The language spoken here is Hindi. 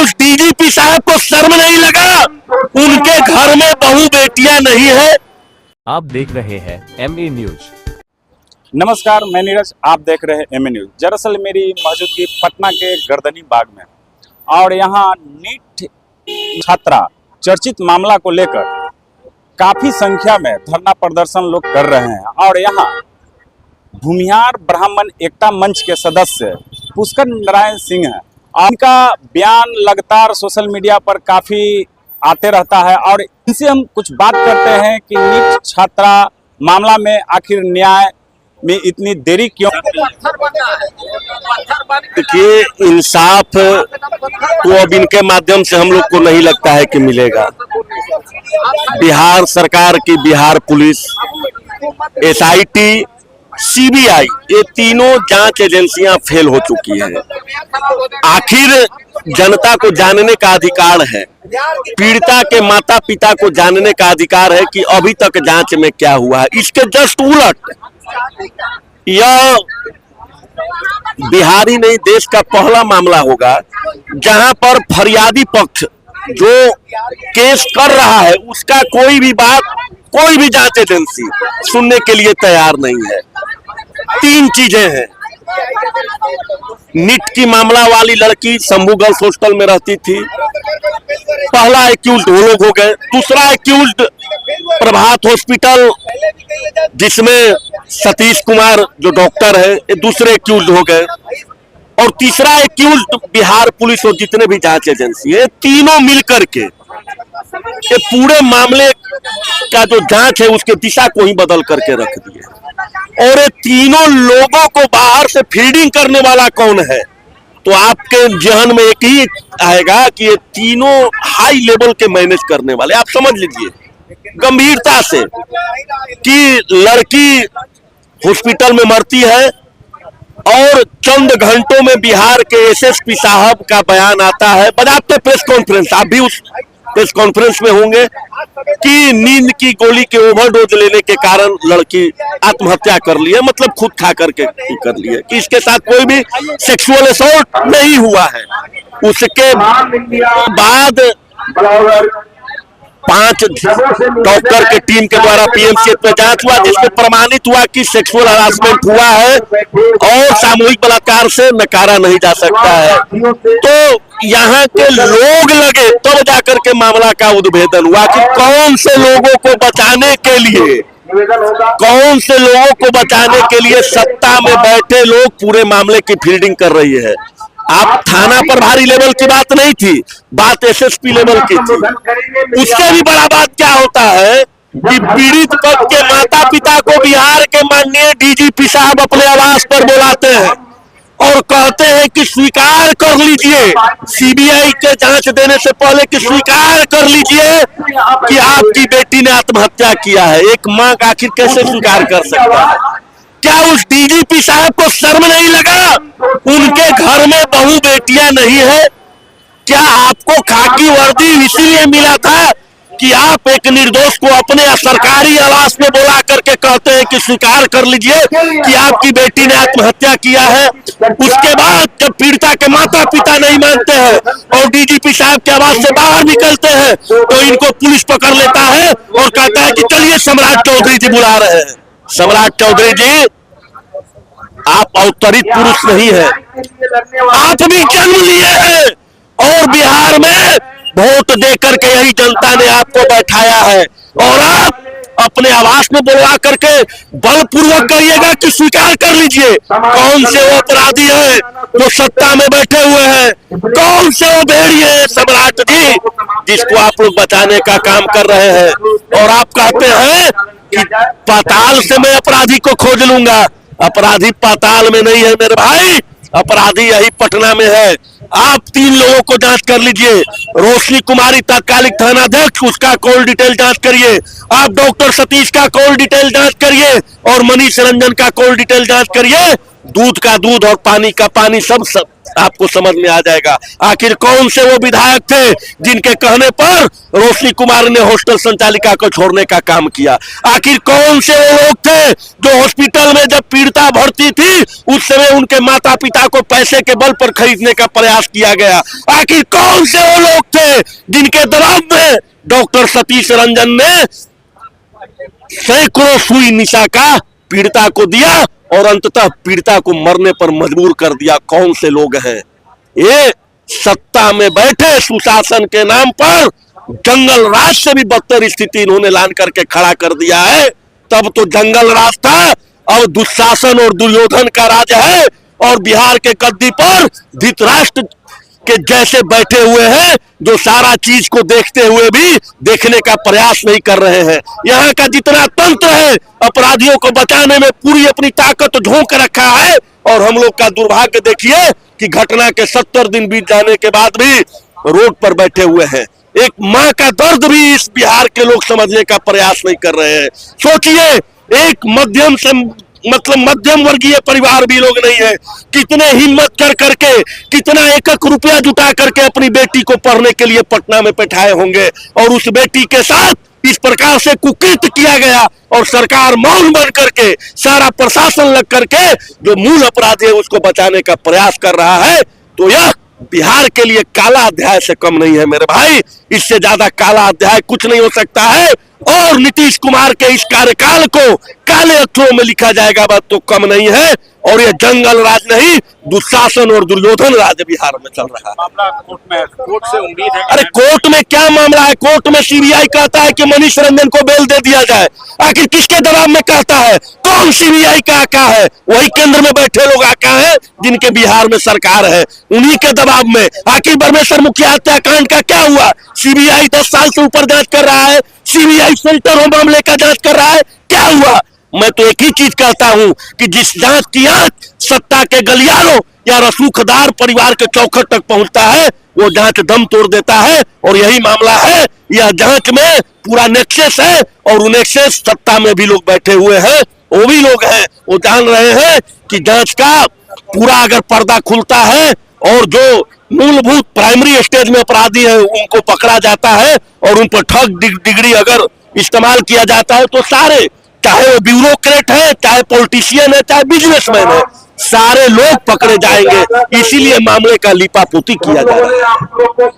उस डीजीपी साहब को शर्म नहीं लगा? उनके घर में बहू बेटियां नहीं है। आप देख रहे हैं एमए न्यूज। नमस्कार, मैं नीरज, आप देख रहे हैं एमए न्यूज। दरअसल मेरी मौजूदगी पटना के गर्दनी बाग में और यहाँ नीट छात्रा चर्चित मामला को लेकर काफी संख्या में धरना प्रदर्शन लोग कर रहे हैं और यहाँ भूमिहार ब्राह्मण एकता मंच के सदस्य पुष्कर नारायण सिंह हैं। उनका बयान लगातार सोशल मीडिया पर काफी आते रहता है और इनसे हम कुछ बात करते हैं कि नीट छात्रा मामला में आखिर न्याय में इतनी देरी क्यों? देखिए, इंसाफ तो अब इनके माध्यम से हम लोग को नहीं लगता है कि मिलेगा। बिहार सरकार की बिहार पुलिस, एसआईटी, सीबीआई, ये तीनों जांच एजेंसियां फेल हो चुकी हैं। आखिर जनता को जानने का अधिकार है, पीड़िता के माता पिता को जानने का अधिकार है कि अभी तक जांच में क्या हुआ है। इसके जस्ट उलट यह बिहारी नहीं देश का पहला मामला होगा जहां पर फरियादी पक्ष जो केस कर रहा है उसका कोई भी बात, कोई भी जांच एजेंसी सुनने के लिए तैयार नहीं है। तीन चीजें हैं। नीट की मामला वाली लड़की शंभू गर्ल्स हॉस्टल में रहती थी, पहला एक्यूज्ड वो लोग हो गए। दूसरा एक्यूज्ड प्रभात हॉस्पिटल जिसमें सतीश कुमार जो डॉक्टर है, ये दूसरे एक्यूज्ड हो गए। और तीसरा एक्यूज्ड बिहार पुलिस और जितने भी जांच एजेंसी है, तीनों मिलकर के ये पूरे मामले का जो जांच है उसके दिशा को ही बदल करके रख दिए। और ये तीनों लोगों को बाहर से फीडिंग करने वाला कौन है? तो आपके जहन में एक ही आएगा कि ये तीनों हाई लेवल के मैनेज करने वाले। आप समझ लीजिए गंभीरता से कि लड़की हॉस्पिटल में मरती है और चंद घंटों में बिहार के एसएसपी साहब का बयान आता है, बजाते प्रेस कॉन्फ्रेंस, आप भी उस प्रेस कॉन्फ्रेंस में होंगे, कि नींद की गोली के ओवरडोज लेने के कारण लड़की आत्महत्या कर ली है, मतलब खुद खा करके कर ली है, कि इसके साथ कोई भी सेक्सुअल असॉल्ट नहीं हुआ है। उसके बाद 5 डॉक्टर के टीम के द्वारा पीएमसीएच में जांच हुआ जिसमें प्रमाणित हुआ कि सेक्सुअल हरासमेंट हुआ है और सामूहिक बलात्कार से नकारा नहीं जा सकता है। तो यहाँ के लोग लगे तब जाकर के मामला का उद्भेदन हुआ कि कौन से लोगों को बचाने के लिए सत्ता में बैठे लोग पूरे मामले की फील्डिंग कर रही है। आप थाना पर भारी लेवल की बात नहीं थी, बात एसएसपी लेवल की थी। उससे भी बड़ा बात क्या होता है कि पीड़ित पक्ष के माता पिता को बिहार के माननीय डीजीपी साहब अपने आवास पर बुलाते हैं और कहते हैं कि स्वीकार कर लीजिए, सीबीआई के जांच देने से पहले कि स्वीकार कर लीजिए कि आपकी बेटी ने आत्महत्या किया है। एक मां आखिर कैसे स्वीकार कर सकता है? क्या उस डीजीपी साहब को शर्म नहीं लगा? उनके घर में बहू बेटियां नहीं है? क्या आपको खाकी वर्दी इसीलिए मिला था कि आप एक निर्दोष को अपने सरकारी आवास में बुला करके कहते हैं कि स्वीकार कर लीजिए कि आपकी बेटी ने आत्महत्या किया है? उसके बाद जब पीड़िता के माता पिता नहीं मानते हैं और डीजीपी साहब के आवास से बाहर निकलते हैं तो इनको पुलिस पकड़ लेता है और कहता है कि चलिए सम्राट चौधरी जी बुला रहे हैं। सम्राट चौधरी जी, आप अवतरित पुरुष नहीं है, आप भी जन्म लिए हैं और बिहार में वोट देकर के यही जनता ने आपको बैठाया है और आप अपने आवास में बुलवा करके बलपूर्वक कहिएगा कि स्वीकार कर लीजिए। कौन से वो अपराधी हैं जो सत्ता में बैठे हुए हैं? कौन से वो भेड़िए हैं सम्राट जी जिसको आप लोग बचाने का काम कर रहे हैं? और आप कहते हैं कि पाताल से मैं अपराधी को खोज लूंगा। अपराधी पाताल में नहीं है मेरे भाई, अपराधी यही पटना में है। आप 3 लोगों को जांच कर लीजिए। रोशनी कुमारी तत्कालिक थानाध्यक्ष, उसका कॉल डिटेल जांच करिए। आप डॉक्टर सतीश का कॉल डिटेल जांच करिए और मनीष रंजन का कॉल डिटेल जांच करिए। दूध का दूध और पानी का पानी सब आपको समझ में आ जाएगा आखिर कौन से वो विधायक थे जिनके कहने पर रोशनी कुमार ने हॉस्टल संचालिका को छोड़ने का काम किया। आखिर कौन से वो लोग थे जो हॉस्पिटल में जब पीड़िता भर्ती थी उस समय उनके माता पिता को पैसे के बल पर खरीदने का प्रयास किया गया। आखिर कौन से वो लोग थे जिनके दबाव में डॉक्टर सतीश रंजन ने सैकड़ों सुई निशा का पीड़िता को दिया और अंततः पीड़िता को मरने पर मजबूर कर दिया। कौन से लोग हैं ये? सत्ता में बैठे सुशासन के नाम पर जंगल राज से भी बदतर स्थिति इन्होंने लान करके खड़ा कर दिया है। तब तो जंगल राज था, अब दुशासन और दुर्योधन का राज है और बिहार के गद्दी पर धृतराष्ट्र के जैसे बैठे हुए हैं जो सारा चीज को देखते हुए भी देखने का प्रयास नहीं कर रहे हैं। यहाँ का जितना तंत्र है अपराधियों को बचाने में पूरी अपनी ताकत झोंक रखा है और हम लोग का दुर्भाग्य देखिए कि घटना के 70 दिन बीत जाने के बाद भी रोड पर बैठे हुए हैं। एक माँ का दर्द भी इस बिहार के लोग समझने का प्रयास नहीं कर रहे हैं। सोचिए एक मध्यम से मध्यम वर्गीय परिवार भी लोग नहीं है, कितने हिम्मत कर करके कितना एक एक रुपया जुटा करके अपनी बेटी को पढ़ने के लिए पटना में बैठाए होंगे और उस बेटी के साथ इस प्रकार से कुकृत्य किया गया और सरकार मौन बन करके सारा प्रशासन लग करके जो मूल अपराधी है उसको बचाने का प्रयास कर रहा है। तो यह बिहार के लिए काला अध्याय से कम नहीं है मेरे भाई, इससे ज्यादा काला अध्याय कुछ नहीं हो सकता है और नीतीश कुमार के इस कार्यकाल को काले अक्षरों में लिखा जाएगा बात तो कम नहीं है। और ये जंगल राज नहीं दुशासन और दुर्योधन राज बिहार में चल रहा है। मामला कोर्ट में है, कोर्ट से उम्मीद है। अरे कोर्ट में क्या मामला है? कोर्ट में सीबीआई कहता है कि मनीष रंजन को बेल दे दिया जाए। आखिर किसके दबाव में कहता है? कौन सीबीआई का आका है? वही केंद्र में बैठे लोग आका है जिनके बिहार में सरकार है, उन्हीं के दबाव में। आखिर परमेश्वर मुखिया हत्याकांड का क्या हुआ? सीबीआई 10 साल से ऊपर जांच कर रहा है, सीबीआई सेंटर होम मामले का जांच कर रहा है, क्या हुआ? मैं तो एक ही चीज कहता हूं कि जिस जांच की आंच सत्ता के गलियारों या रसूखदार परिवार के चौखट तक पहुंचता है वो जांच दम तोड़ देता है और यही मामला है। यह जांच में पूरा नेक्सस है और उन नेक्सस सत्ता में भी लोग बैठे हुए हैं, वो भी लोग हैं, वो जान रहे हैं कि जांच का पूरा अगर पर्दा खुलता है और जो मूलभूत प्राइमरी स्टेज में अपराधी है उनको पकड़ा जाता है और उन पर ठग डिग्री अगर इस्तेमाल किया जाता है तो सारे, चाहे वो ब्यूरोक्रेट है, चाहे पॉलिटिशियन है, चाहे बिजनेसमैन है, सारे लोग पकड़े जाएंगे। इसीलिए मामले का लिपापोती किया जा रहा है।